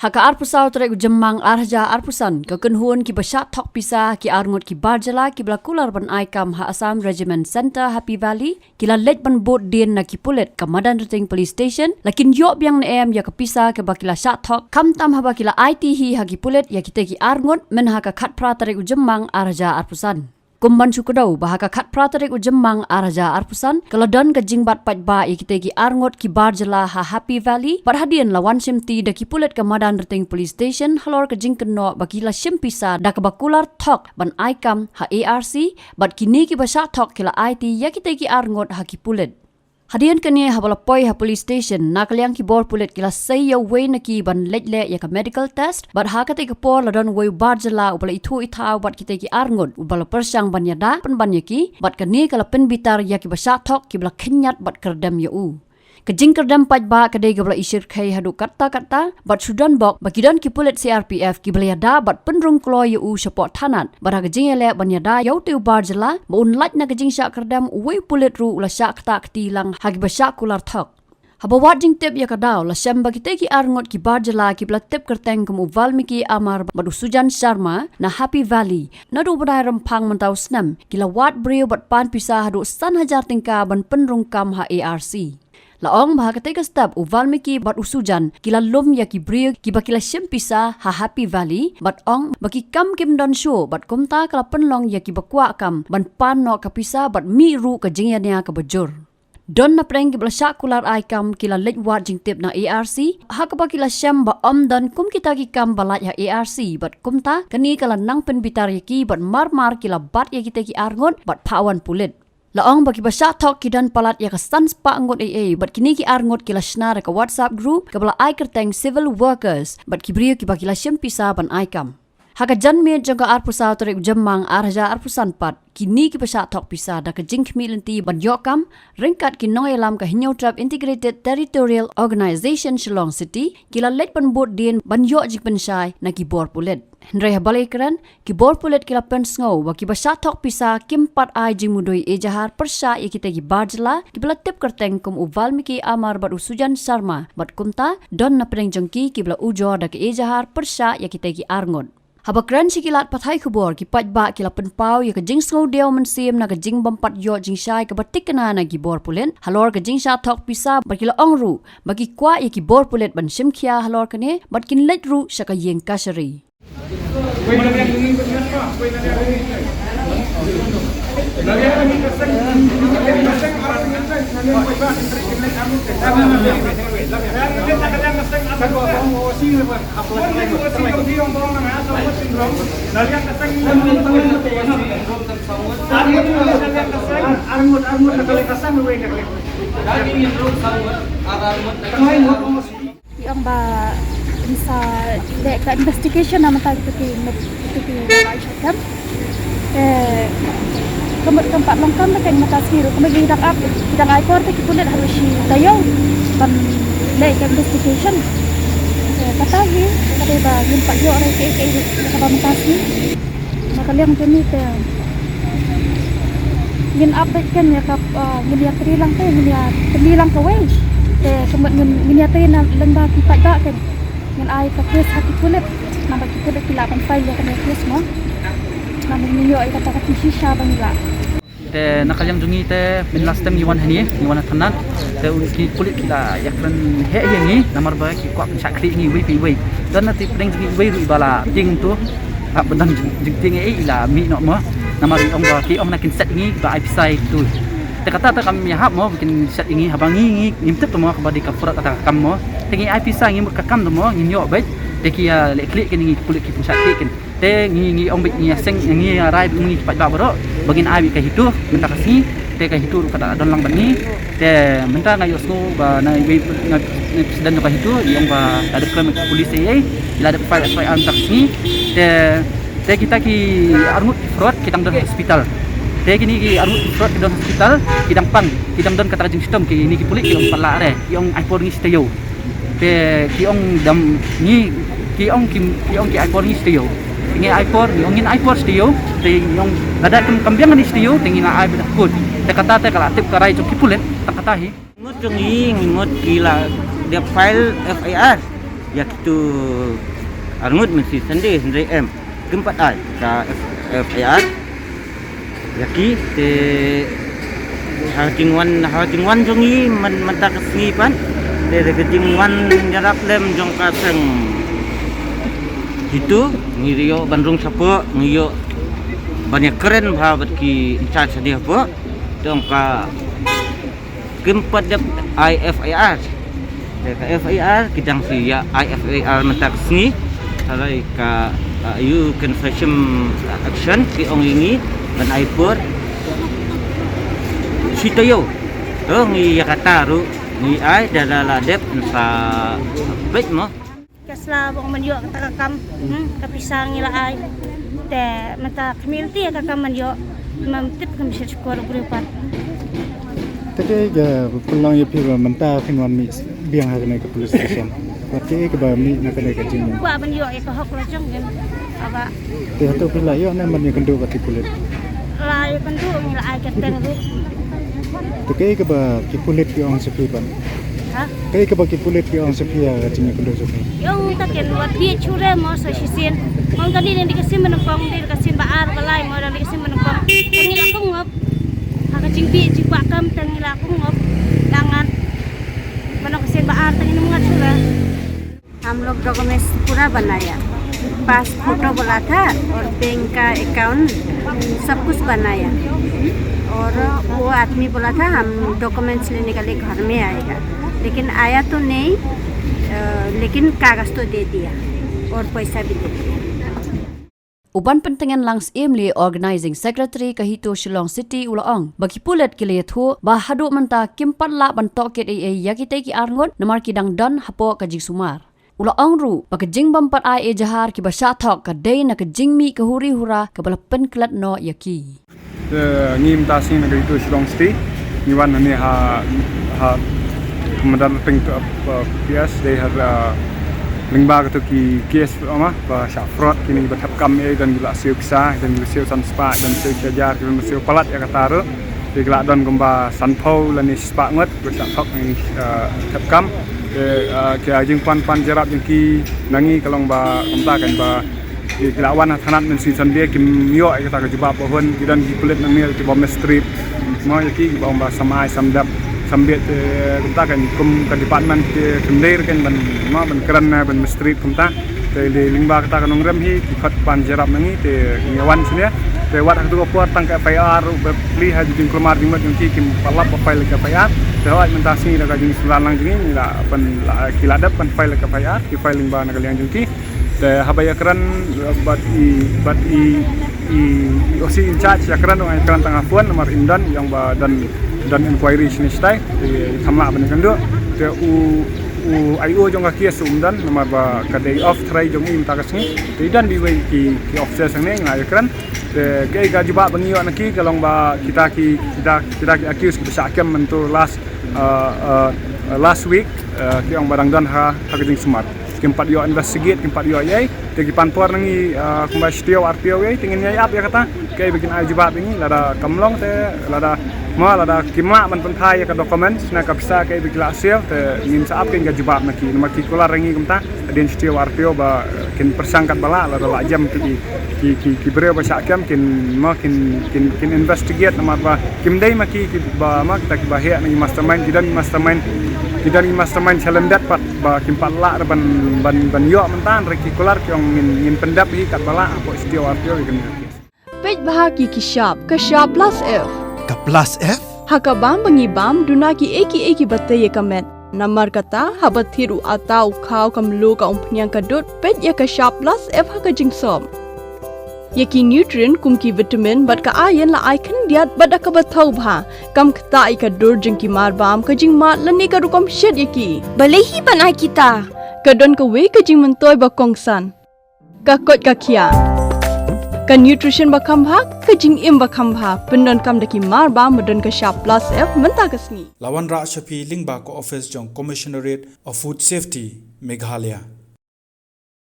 Haka arpusau terek jemang arja arpusan kekenhuan ki basyak tok pisah ki arngut ki barjala ki belakular ban aikam ha Assam Regiment Center Happy Valley kila let ban bot din na ki pulet ke Madan Ruting Police Station lakin yok biang em ya ke pisah ke bakila syak tok kam tam ha bakila IT hi ha ki pulet ya kita ki arngut men haka khat pra terek jemang arja arpusan. Kumban sukudau bahaka khat pratarik ujemang araja arpusan keladon ke jingbat pajba ikite ki arngot ki barjala ha Happy Valley perhadian lawan simti da ki pulet ke Madan Ruting Police Station halor ke jingkeno bakila simpisa da ke bakular tok ban aikam ha ARC bat kini ki basyak tok kila IT ya kita ki arngot ha ki pulet. Hadian kini habalapoi ha police station nakaliang ki bor pulet kila say ya way na ki ban letle ya ka medical test bat ha kate ke por ladon way barjala ubala itu itau bat kita ki arngot ubala persyang ban yada pen ban yaki bat kini kala pen bitar ya ki basyak tok ki bala kenyat bat kerdam ya u. Kejing kerdam pajba kadai gabla isir kai hadu kata bat sudan bok bakidan ki pulet CRPF ki bala yada bat penrung klo ya u support tanat bat ha kejing ele ban yada yau tiu barjala baun lat na kejing syak kerdam way pulet ru ula syak kata ketilang hagi basyak kular thok. Habawat jing tip ya kadau la syam bagi ki arngot ki barjala ki bla tip kerteng kem Valmiki Amar badu Sujan Sharma na Happy Valley nadu badai rempang mentau snam kila wat brio bat pan pisah hadu san hajar tingka ban penrung kam ha ARC. Laong baha ketika step Valmiki bat usujan kila lom ya ki brio ki bakila syempisa ha Happy Valley bat ong baki kam kim don show bat kumta kala penlong ya ki bakwa kam ban pan no kapisa bat mi ru ka jingya ka bejur. Don na preng ki blasyak kular aikam kila lejwat jing tip na ARC ha ka bakila syam ba om don kum kita ki kam balat ya ARC bat kumta kani kala nang pen bitar ya ki bat mar kila bat ya kita ki arngot bat pawan pulit. Laong bagi basyak tok kidan palat ya kesan spa anggot AA bat kini ki arngot kila shnar ka WhatsApp group kabla ai kerteng civil workers bat kibrio ki bakila syempisa ban aikam. Haka janme jangka arpusa terek jemang arja arpusan pat kini ki basyak tok pisa da ka jingkmi lenti ban yokam ringkat ki noelam ka hinyau trap Integrated Territorial Organization Shillong City kila let ban bot din ban yok jing pensyai na ki bor pulet. Hendrai habalai keran ki bor pulet kila pen sngau wa ki basyak tok pisa kimpat ai jing mudoi ejahar persya ya kita ki barjala ki bela tip kerteng kum Valmiki Amar bat Sujan Sharma bat kumta don na preng jengki ki bela ujo da ki ejahar persya ya kita ki arngot. Habakran si kilat pathai kubor ki pajba kila penpau ya ke jing sngau deo mensim na ke jing bampat yo jing syai ke batik kena na ki bor pulen halor ke jing sya tok pisa bat kila ongru bagi kwa ya ki bor pulet ban simkhia halor kene bat kin let ru syaka yeng kasari. Yang ba bisa dek investigation nama tadi tu macam tempat longkang dekat mata siru kembali hidang aipor tu kita lihat harus tayo ban dek investigation kata ni kata ba jumpa yo orang ke kata mata si maka liang kami tu ngin update kan ya kap ngin ya trilang tu ngin ya trilang kawai kemudian ngin ya tena lenda kita tak kan ngin ai ka kes hati kulit nama kita dah kilapan file ya kena kes mo nama niyo ay kata shisha bangla te nakalyam jungi te min last time iwan hani iwan thanan te unki kulit kila yakran he yangi namar ba ki kwak chakri ngi wi pi wi dan nati pring jungi wi ru bala jing tu benang jing ting e ila mi no mo namar ong ba ki ong nakin set ngi ba ai pisai tu te kata ta kami hab mo bikin set ngi habangi ngimtep mo ka badi ka pura kata kam mo tengi ai pisai ngi ka kam mo ngi yo bai te ki le klik ngi kulit ki chakri kin te ngi ong bit ngi seng ngi rai ngi pat ba bro bagin ai ka hitu minta kasi te ka hitu kata don lang bani te minta ngayo sko ba na wi presiden ka hitu yang ba ada krem polisi ai ila ada file FIR taksi te kita ki armut fraud kita don hospital te kini ki armut fraud don hospital kidang pang kidang don kata jing sistem ki ni ki pulik ki ong pala re ki ong iPhone ni steo te ki ong dam ni ki ong ki iPhone ni steo tingi iPhone ngin iPhone steo te yung ada kambiang ni steo tingi na ai benakut te kata te kala tip karai jong kipulen tak kata hi ngut jungi ngut gila dia file FIR yak itu arngut mesti sendiri M keempat ai ka FIR yaki te hajingwan jongi man tak kesni pan de kejingwan jarap lem jong kaseng itu ngirio Bandung sapo ngiyo banyak keren bahabat ki incat sedia apa dong ka keempat dep IFIR ka FIR kidang si ya IFIR mentak sni sarai ka you confession action ki ong ini dan aipur sitayo to ngi yakata ru ngi ai dalala dep sa bet mo kasla bong manyo takakam kapisang ila ay te mata community kakam manyo mamtip kam syukur grupan tete ga pulang ye pira menta finwan mi biang harne ke police station wate ke ba mi na kene ka jing kwa manyo e ko hok la jong gen aba te to pila yo na man ye kendo ka tipulet la yo kan tu ila ay kateng ru te ke ba ki pulet ki ong sepi ban ha ke ba ki pulet ki ong sepi ya jing kendo sepi yung taken wat bi chure mo sa sisin mong kali ni dikasih menempong di dikasih baar balai mo dan dikasih menempong tengila ko ngop haka jingbi jikwa kam tengila ko ngop dangan mana kasih baar tengin mga chure हम लोग डॉक्यूमेंट्स पूरा बनाया पास फोटो बोला था और बैंक का अकाउंट सब कुछ बनाया और वो आदमी बोला था हम डॉक्यूमेंट्स लेने के लिए घर में आएगा लेकिन आया तो नहीं लेकिन कागज़ तो दे दिया और पैसा भी दे दिया Uban pentingan langs Emily Organizing Secretary kahito Shillong City ulaong bagi pulet kilayathu bahadu menta kimpat la bantok ket yakite ki arngot namar kidang dan hapo kajing sumar ulaong ru bakajing bampat ai jahar ki basha thok ka dei na kajing mi kahuri hura ka balapen klat no yaki ngim ta sing na itu Shillong City ni wan ne ha kemudian peng PS they have lingba ka ki case ama ba sha fraud kini bathap kam dan gila siu ksa dan gila siu san spa dan siu jajar dan siu palat ya kata di gila don gomba san pau lani spa ngot ba sha thok ni thap kam ke ajing pan jarap jeng ki nangi kalong ba komta kan ba di gila wan thanat men si san dia kim yo ai kata ka jebab bahon dan di kulit nang ni ki bom strip mo yaki ba ba samai samdap sambil kita kan ke department ke kendir kan ban keren ban street kita te lingba kita kan ngrem hi khat pan jarap nangi te nyawan sini te wat hak tu ko tang ka FIR beli ha jing klemar dimat yang kim palap file ke FIR te wat mentasi la jing sulalang jing la pan kiladap pan file ke FIR ki file lingba na kalian jing te habaya keren bat i osi in charge ya keren ai keren tang afwan nomor indan yang ba dan inquiry sini stay sama apa kan do te IO jong ka kias dan nomor ba ka day off try jong im ta kasni te dan di way ki officer sang ne ngai kran te ke ga jiba bangi yo naki kalong ba kita ki accuse ki bisa akam mentu last week ki ong barang dan ha kajing smart kimpat yo investigate kimpat yo yai te ki panpor nangi kumba stio RPO yai tingin yai up ya kata ke bikin ai jiba bingi lada kamlong te lada lada kima man penthai ka dokumen na ka bisa ke bigla sel te ngin sa apin ga jibab naki nama ki kula rangi kumta den stio RPO ba kin persangkat bala lada la jam ki breu ba sakam kin investigate nama ba kim dai maki ki ba mak tak ba he ni mastermind kidan mastermind chalendat pat ba kim patla ban yo mentan rekikular ki ngin pendap hi kat bala apa stio RPO kin pej bahagi ki shop plus F ka plus F hakabam bangi bam dunaki eki batte kamet namar kata habat thiru atau khaw kamlu ka umpnyang kadut pej ya ka shop plus F haka jingsom yaki nutrient kumki vitamin bat ka ayen la icon diat bat ka bathau bha kam khta ai ka dur jingki mar bam ka jing mat lani ka rukom shed yaki balehi banai kita ka don ka we ka jing mentoy ba kongsan ka kot ka khia ka nutrition bakam bha ka jing im bakam bha pendon kam daki mar ba modon ka shop plus F menta kasni lawan ra shapi lingba ko office jong commissionerate of food safety Meghalaya